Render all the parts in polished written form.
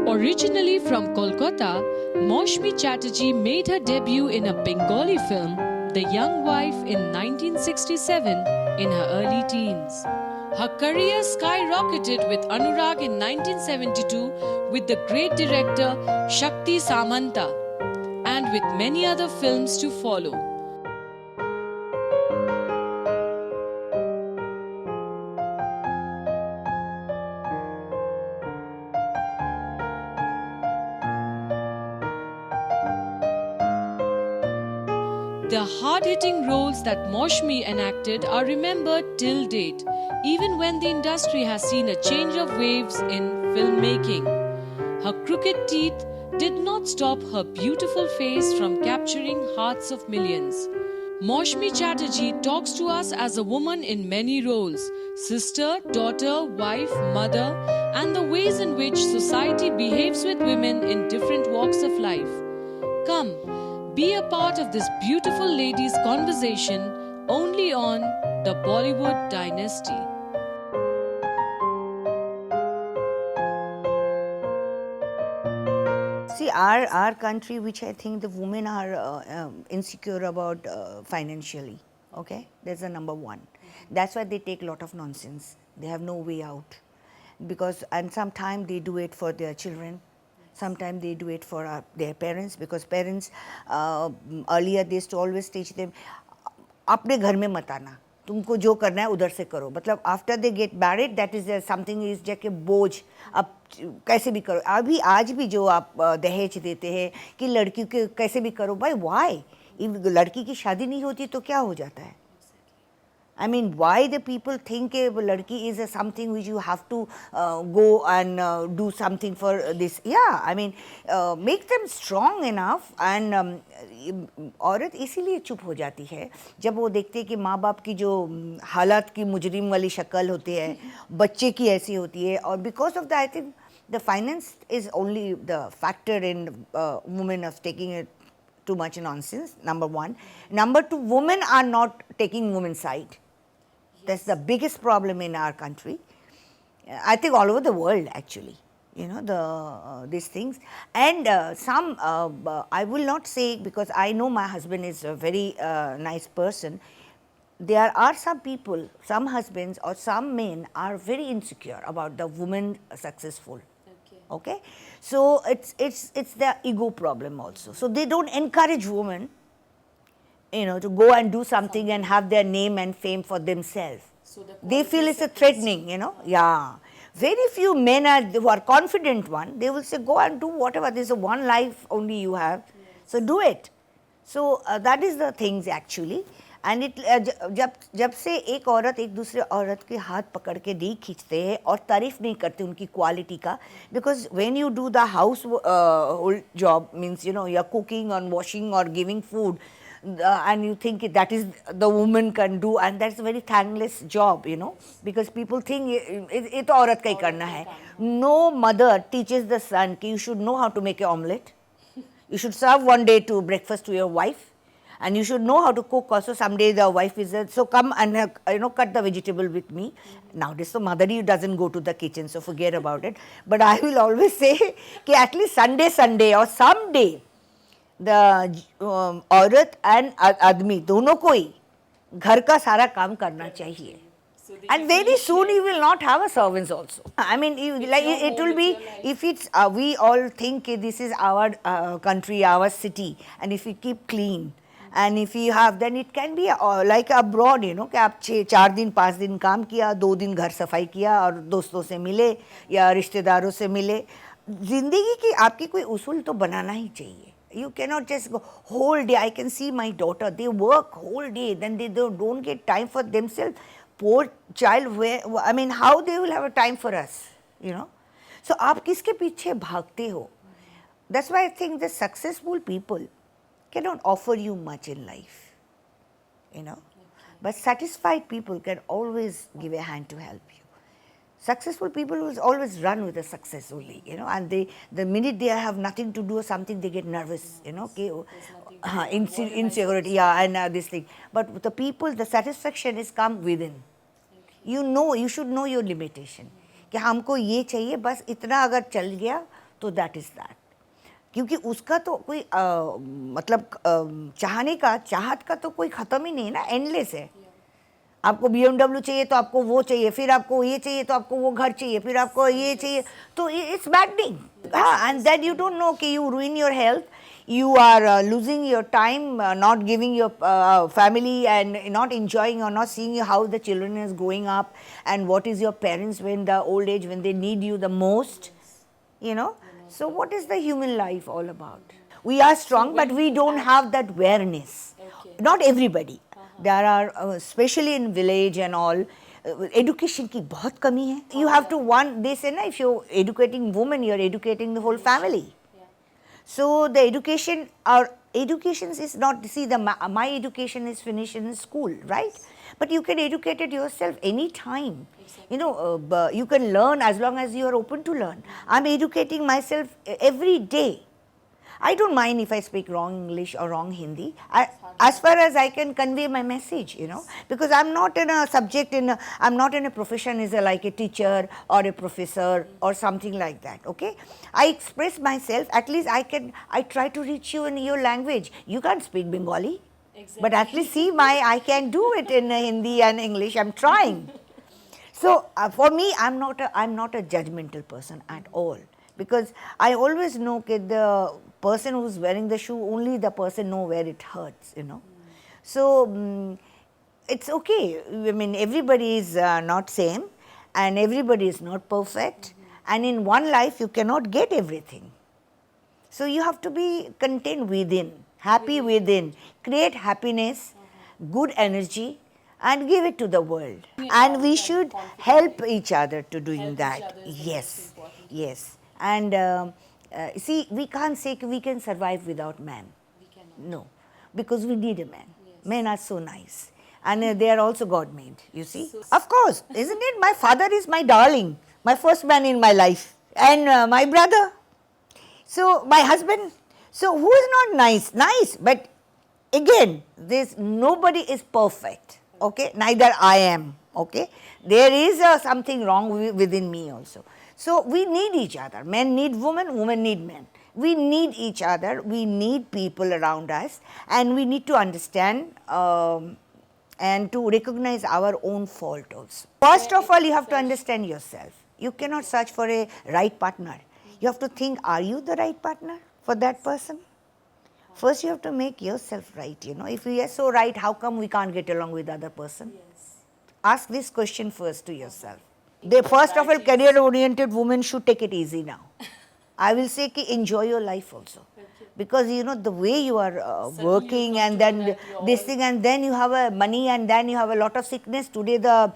Originally from Kolkata, Maushmi Chatterjee made her debut in a Bengali film, The Young Wife, in 1967 in her early teens. Her career skyrocketed with Anurag in 1972 with the great director Shakti Samanta and with many other films to follow. The hard-hitting roles that Maushmi enacted are remembered till date, even when the industry has seen a change of waves in filmmaking. Her crooked teeth did not stop her beautiful face from capturing hearts of millions. Maushmi Chatterjee talks to us as a woman in many roles: sister, daughter, wife, mother, and the ways in which society behaves with women in different walks of life. Come, be a part of this beautiful lady's conversation only on the Bollywood Dynasty. See, our country, which I think the women are insecure about financially, okay? That's the number one. That's why they take a lot of nonsense. They have no way out. Because, and sometimes they do it for their children. Sometimes they do it for their parents, because parents, earlier they used to always teach them, अपने घर में मत आना, तुमको जो करना है उधर से करो. मतलब after they get married that is something is जैसे बोझ, अब कैसे भी करो. अभी आज भी जो आप दहेज देते हैं कि लड़की के कैसे भी करो, भाई वाई, लड़की की शादी नहीं होती तो क्या हो जाता है. I mean, why the people think a ladki is something which you have to go and do something for this? Yeah, I mean, make them strong enough. And औरत इसीलिए चुप हो जाती है जब वो देखते हैं कि माँ बाप की जो हालात की मुजरिम वाली शक्ल होती है, बच्चे की ऐसी होती है. और because of that, I think the finance is only the factor in women of taking it too much nonsense, number one. Number two, women are not taking women's side. That's the biggest problem in our country. I think all over the world, actually, you know, these things. And some, I will not say, because I know my husband is a very nice person. There are some people, some husbands or some men are very insecure about the woman successful. Okay? So it's the ego problem also. So they don't encourage women, you know, to go and do something and have their name and fame for themselves. So they feel it's a threatening, you know. Yeah. Very few men are who are confident one. They will say, go and do whatever. There's a one life only you have. Yes. So do it. So that is the things actually. And it जब से एक औरत एक दूसरे औरत के हाथ पकड़ के नहीं खींचते हैं और तारीफ नहीं करते उनकी क्वालिटी का, because when you do the house whole job, means, you know, you're cooking and washing or giving food, and you think that is the woman can do, and that's a very thankless job, you know, because people think ये तो औरत का ही करना है. No mother teaches the son कि you should know how to make an omelette. You should serve one day to breakfast to your wife, and you should know how to cook also. Someday the wife is so come and you know, cut the vegetable with me. Nowadays the mother doesn't go to the kitchen, so forget about it. But I will always say कि at least Sunday or someday the औरत and आदमी दोनों को ही घर का सारा काम करना चाहिए. And very soon you will not have a servants also. I mean, it will be, if it's, we all think this is our country, our city, and if we keep clean, and if you have, then it can be like abroad, you know, कि आप 4 दिन 5 दिन काम किया, 2 दिन घर सफाई किया और दोस्तों से मिले या रिश्तेदारों से मिले. जिंदगी की आपकी कोई उसूल तो बनाना ही चाहिए. You cannot just go whole day. I can see my daughter, they work whole day, then they don't get time for themselves. Poor child, where, I mean, how they will have a time for us, you know. So आप किसके पीछे भागते हो? That's why I think the successful people cannot offer you much in life, you know. But satisfied people can always give a hand to help you. Successful people will always run with the success only, you know, and the minute they have nothing to do or something, they get nervous, you know, okay, insecurity, yeah, and this thing. But the people, the satisfaction is come within. You know, you should know your limitation. कि हमको ये चाहिए, बस इतना अगर चल गया तो दैट इज़ दैट। क्योंकि उसका तो कोई मतलब चाहत का तो कोई ख़त्म ही नहीं है ना, एंडलेस है। आपको BMW चाहिए तो आपको वो चाहिए, फिर आपको ये चाहिए तो आपको वो घर चाहिए, फिर आपको ये चाहिए, तो इट्स बैडनिंग। हाँ, and that you don't know कि you ruin your health, you are losing your time, not giving your family and not enjoying or not seeing how the children is growing up, and what is your parents when the old age, when they need you the most, you know. So what is the human life all about? We are strong, but we don't have that awareness. Not everybody. There are especially in village and all, education की बहुत कमी है. You have to they say ना, if you're educating women, you're educating the whole family. So the education is not, see, my education is finished in school, right? But you can educate it yourself any time. You know, you can learn as long as you are open to learn. I'm educating myself every day. I don't mind if I speak wrong English or wrong Hindi, as far as I can convey my message, you know, because I'm not in a subject, I'm not in a profession as like a teacher or a professor or something like that, okay. I express myself, at least I try to reach you in your language. You can't speak Bengali, but at least see I can do it in Hindi and English, I'm trying. So for me, I'm not a judgmental person at all, because I always know that the person who's wearing the shoe, only the person know where it hurts, you know. So it's okay. I mean, everybody is not same, and everybody is not perfect, and in one life you cannot get everything. So you have to be content within, happy within, create happiness, good energy, and give it to the world. And we should help each other to doing that. Yes, yes. And see, we can't say we can survive without man. No, because we need a man. Men are so nice, and they are also God made, you see. Of course, isn't it? My father is my darling, my first man in my life, and my brother. So my husband. So who is not nice? Nice, but again, nobody is perfect. Okay, neither I am. Okay, there is something wrong within me also. So we need each other. Men need women, women need men. We need each other. We need people around us, and we need to understand and to recognize our own fault also. First of all, you have to understand yourself. You cannot search for a right partner. You have to think, are you the right partner for that person? First, you have to make yourself right, you know. If we are so right, how come we can't get along with the other person? Ask this question first to yourself. The first of all, career-oriented women should take it easy now. I will say, enjoy your life also. Because, you know, the way you are working, and then this thing, and then you have money, and then you have a lot of sickness. Today the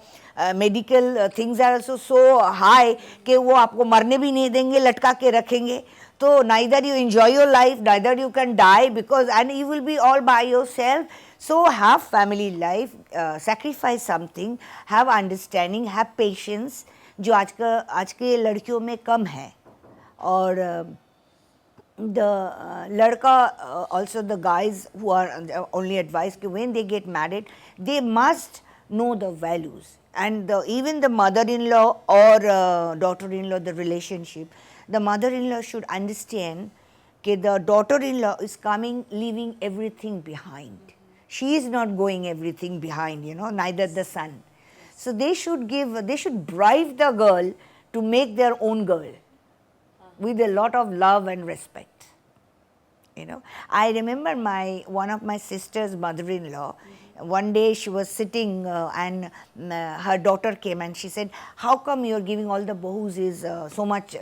medical things are also so high कि वो आपको मरने भी नहीं देंगे, लटका के रखेंगे. So neither you enjoy your life, neither you can die, because and you will be all by yourself. So have family life, sacrifice something, have understanding, have patience, जो आज के लड़कियों में कम है. और the ladka, also the guys who are only advised when they get married, they must know the values, and even the mother-in-law or daughter-in-law, the relationship, the mother-in-law should understand that the daughter-in-law is coming, leaving everything behind. She is not going everything behind, you know, neither the son. So they should bribe the girl to make their own girl with a lot of love and respect. You know, I remember one of my sister's mother-in-law. One day she was sitting and her daughter came and she said, "How come you are giving all the bahus is so much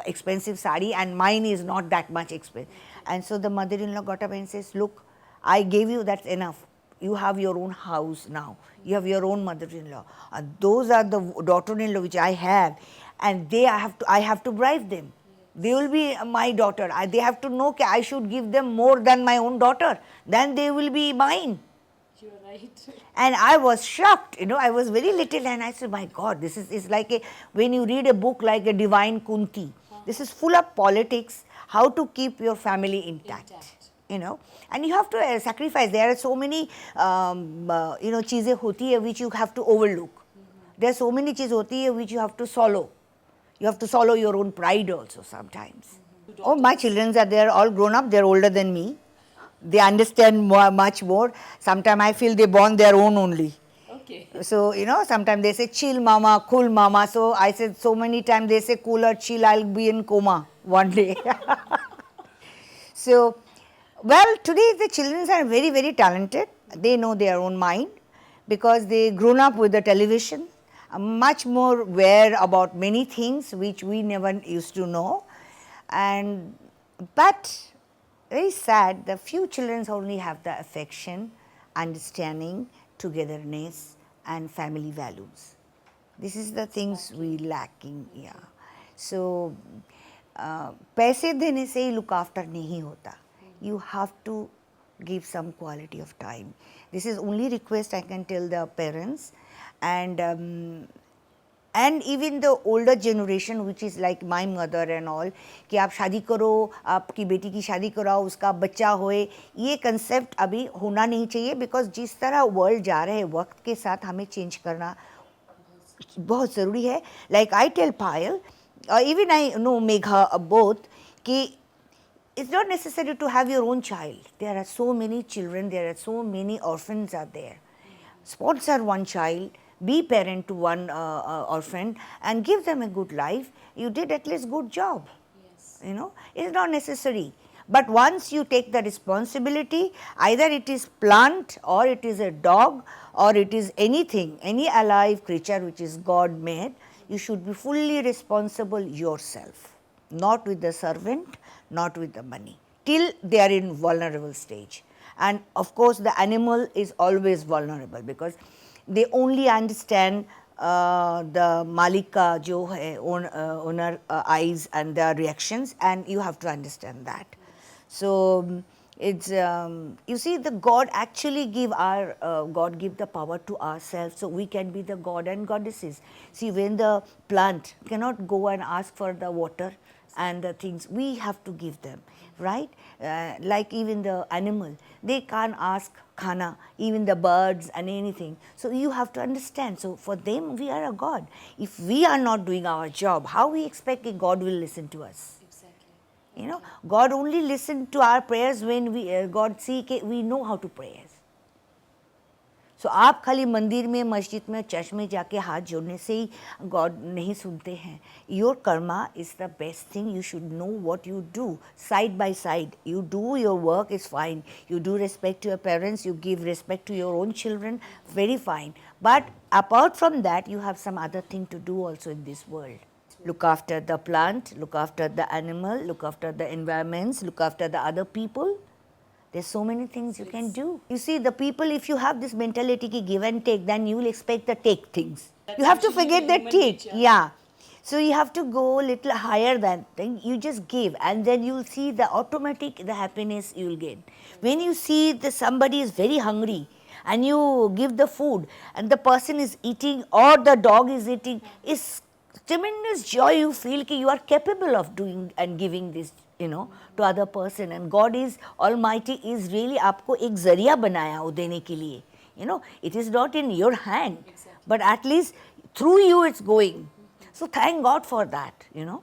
expensive sari and mine is not that much expensive?" And so the mother-in-law got up and says, "Look, I gave you, that's enough. You have your own house now. You have your own mother-in-law. Those are the daughter-in-law which I have, and I have to bribe them. They will be my daughter. They have to know that I should give them more than my own daughter. Then they will be mine." You are right. And I was shocked, you know, I was very little, and I said, my God, this is like when you read a book like a Divine Kunti, this is full of politics, how to keep your family intact. You know, and you have to sacrifice. There are so many, you know, cheezeं होती है which you have to overlook. There are so many cheezeं होती है which you have to swallow. You have to swallow your own pride also sometimes. Oh, my children are there, all grown up, they're older than me. They understand much more. Sometimes I feel they born their own only. Okay. So, you know, sometimes they say chill mama, cool mama. So I said so many times they say cool or chill, I'll be in coma one day. So, well, today the children are very, very talented. They know their own mind because they grown up with the television, much more aware about many things which we never used to know. And but very sad, the few children only have the affection, understanding, togetherness, and family values. This is the things we lacking, yeah. So पैसे देने से ही look after नहीं होता. You have to give some quality of time. This is only request I can tell the parents, and even the older generation which is like my mother and all, कि आप शादी करो, आपकी बेटी की शादी कराओ, उसका बच्चा होए, ये कंसेप्ट अभी होना नहीं चाहिए बिकॉज जिस तरह वर्ल्ड जा रहे हैं वक्त के साथ हमें चेंज करना बहुत ज़रूरी है. Like I tell Payal, even I know Megha, both, कि it's not necessary to have your own child. There are so many children, there are so many orphans are there. Sponsor one child, be parent to one orphan and give them a good life. You did at least good job. Yes. You know, it's not necessary. But once you take the responsibility, either it is plant or it is a dog or it is anything, any alive creature which is God made, you should be fully responsible yourself, not with the servant, not with the money, till they are in vulnerable stage. And of course, the animal is always vulnerable because they only understand the malika jo hai, owner eyes and their reactions, and you have to understand that. So it's you see, the God actually give our God give the power to ourselves, so we can be the God and goddesses. See, when the plant cannot go and ask for the water and the things, we have to give them, right? Like even the animal, they can't ask khana, even the birds and anything. So you have to understand. So for them, we are a God. If we are not doing our job, how we expect a God will listen to us? You know, God only listens to our prayers when we God see कि we know how to pray. So आप खाली मंदिर में, मस्जिद में, church में जाके हाथ जोड़ने से ही God नहीं सुनते हैं. Your karma is the best thing. You should know what you do side by side. You do your work is fine. You do respect to your parents. You give respect to your own children. Very fine. But apart from that, you have some other thing to do also in this world. Look after the plant, look after the animal, look after the environments, look after the other people. There's so many things you can do. You see, the people, if you have this mentality ki give and take, then you will expect the take things. You have to forget that take. Yeah. So you have to go a little higher than thing. You just give, and then you will see the automatic the happiness you will get. When you see that somebody is very hungry and you give the food and the person is eating or the dog is eating, is tremendous joy you feel कि you are capable of doing and giving this, you know, to other person. And God is Almighty is really आपको एक जरिया बनाया वो देने के लिए. You know, it is not in your hand, but at least through you it's going. So thank God for that, you know.